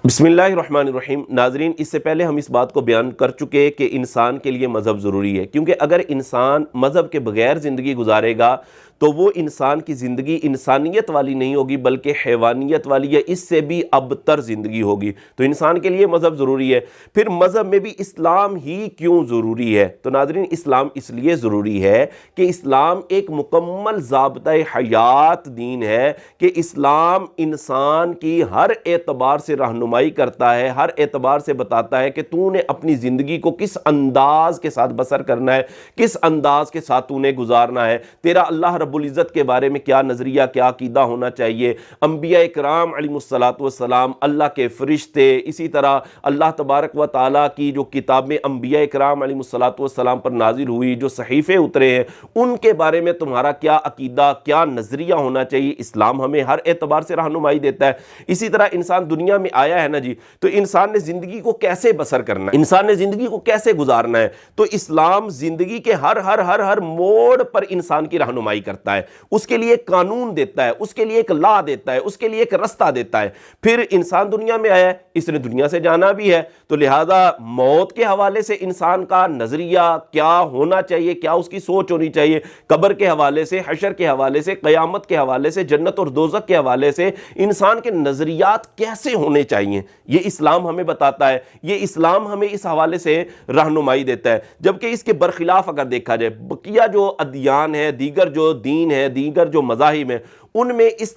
بسم اللہ الرحمن الرحیم۔ ناظرین، اس سے پہلے ہم اس بات کو بیان کر چکے کہ انسان کے لیے مذہب ضروری ہے، کیونکہ اگر انسان مذہب کے بغیر زندگی گزارے گا تو وہ انسان کی زندگی انسانیت والی نہیں ہوگی بلکہ حیوانیت والی، یا اس سے بھی ابتر زندگی ہوگی۔ تو انسان کے لیے مذہب ضروری ہے۔ پھر مذہب میں بھی اسلام ہی کیوں ضروری ہے؟ تو ناظرین، اسلام اس لیے ضروری ہے کہ اسلام ایک مکمل ضابطۂ حیات دین ہے، کہ اسلام انسان کی ہر اعتبار سے رہنمائی کرتا ہے، ہر اعتبار سے بتاتا ہے کہ تو نے اپنی زندگی کو کس انداز کے ساتھ بسر کرنا ہے، کس انداز کے ساتھ تو نے گزارنا ہے، تیرا اللہ رب العزت کے بارے میں کیا نظریہ، کیا عقیدہ ہونا چاہیے۔ انبیاء اکرام علیہ السلام، اللہ کے فرشتے، اسی طرح اللہ تبارک و تعالیٰ کی جو کتابیں انبیاء اکرام علیہ السلام پر نازل ہوئی، جو صحیفے اترے ہیں، ان کے بارے میں تمہارا کیا عقیدہ، کیا نظریہ ہونا چاہیے۔ اسلام ہمیں ہر اعتبار سے رہنمائی دیتا ہے۔ اسی طرح انسان دنیا میں آیا ہے نا جی، تو انسان نے زندگی کو کیسے بسر کرنا ہے، انسان نے زندگی کو کیسے گزارنا ہے، تو اسلام زندگی کے ہر موڑ پر انسان کی رہنمائی کرتا ہے، اس کے لیے ایک قانون دیتا ہے، اس کے لیے ایک لا دیتا ہے، اس کے لیے ایک رستہ دیتا ہے۔ پھر انسان دنیا میں آیا ہے، اس نے دنیا سے جانا بھی ہے، تو لہذا موت کے حوالے سے انسان کا نظریہ کیا ہونا چاہیے، کیا اس کی سوچ ہونی چاہیے، قبر کے حوالے سے، حشر کے حوالے سے، قیامت کے حوالے سے، جنت اور دوزخ کے حوالے سے انسان کے نظریات کیسے ہونے چاہیے، یہ اسلام ہمیں بتاتا ہے، یہ اسلام ہمیں اس حوالے سے رہنمائی دیتا ہے۔ جبکہ اس کے برخلاف اگر دیکھا جائے، بقیہ جو ادیان ہیں، دیگر جو دین ہے، دیگر جو مذاہب ہیں، ان میں اس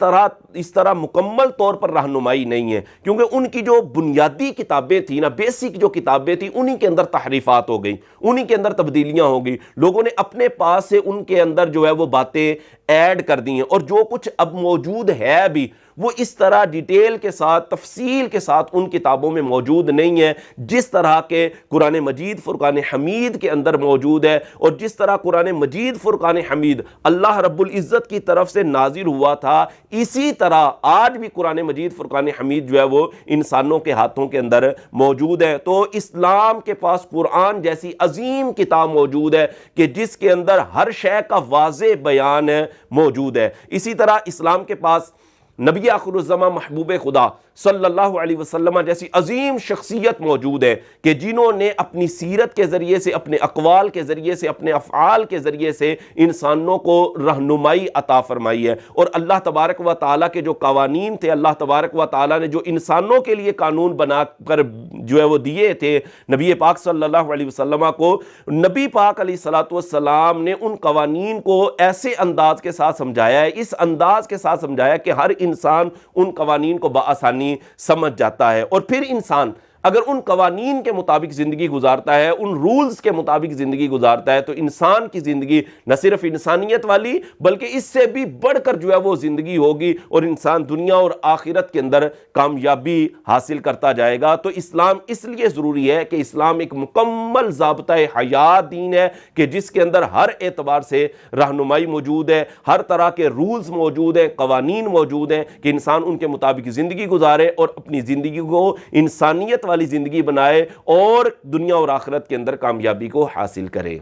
طرح مکمل طور پر رہنمائی نہیں ہے، کیونکہ ان کی جو بنیادی کتابیں تھیں نا، بیسک جو کتابیں تھیں، انہی کے اندر تحریفات ہو گئی، انہی کے اندر تبدیلیاں ہو گئی، لوگوں نے اپنے پاس سے ان کے اندر جو ہے وہ باتیں ایڈ کر دی ہیں، اور جو کچھ اب موجود ہے بھی وہ اس طرح ڈیٹیل کے ساتھ، تفصیل کے ساتھ ان کتابوں میں موجود نہیں ہے، جس طرح کے قرآن مجید فرقان حمید کے اندر موجود ہے، اور جس طرح قرآن مجید فرقان حمید اللہ رب العزت کی طرف سے نازل ہوا تھا، اسی طرح آج بھی قرآن مجید فرقان حمید جو ہے وہ انسانوں کے ہاتھوں کے اندر موجود ہے۔ تو اسلام کے پاس قرآن جیسی عظیم کتاب موجود ہے کہ جس کے اندر ہر شے کا واضح بیان موجود ہے۔ اسی طرح اسلام کے پاس نبی آخر الزمان محبوب خدا صلی اللہ علیہ وسلم جیسی عظیم شخصیت موجود ہے کہ جنہوں نے اپنی سیرت کے ذریعے سے، اپنے اقوال کے ذریعے سے، اپنے افعال کے ذریعے سے انسانوں کو رہنمائی عطا فرمائی ہے۔ اور اللہ تبارک و تعالیٰ کے جو قوانین تھے، اللہ تبارک و تعالیٰ نے جو انسانوں کے لیے قانون بنا کر جو ہے وہ دیے تھے نبی پاک صلی اللہ علیہ وسلم کو، نبی پاک علیہ السلام نے ان قوانین کو ایسے انداز کے ساتھ سمجھایا ہے، اس انداز کے ساتھ سمجھایا کہ ہر انسان ان قوانین کو بآسانی سمجھ جاتا ہے۔ اور پھر انسان اگر ان قوانین کے مطابق زندگی گزارتا ہے، ان رولز کے مطابق زندگی گزارتا ہے، تو انسان کی زندگی نہ صرف انسانیت والی بلکہ اس سے بھی بڑھ کر جو ہے وہ زندگی ہوگی، اور انسان دنیا اور آخرت کے اندر کامیابی حاصل کرتا جائے گا۔ تو اسلام اس لیے ضروری ہے کہ اسلام ایک مکمل ضابطۂ حیات دین ہے کہ جس کے اندر ہر اعتبار سے رہنمائی موجود ہے، ہر طرح کے رولز موجود ہیں، قوانین موجود ہیں کہ انسان ان کے مطابق زندگی گزارے اور اپنی زندگی کو انسانیت والی زندگی بنائے اور دنیا اور آخرت کے اندر کامیابی کو حاصل کرے۔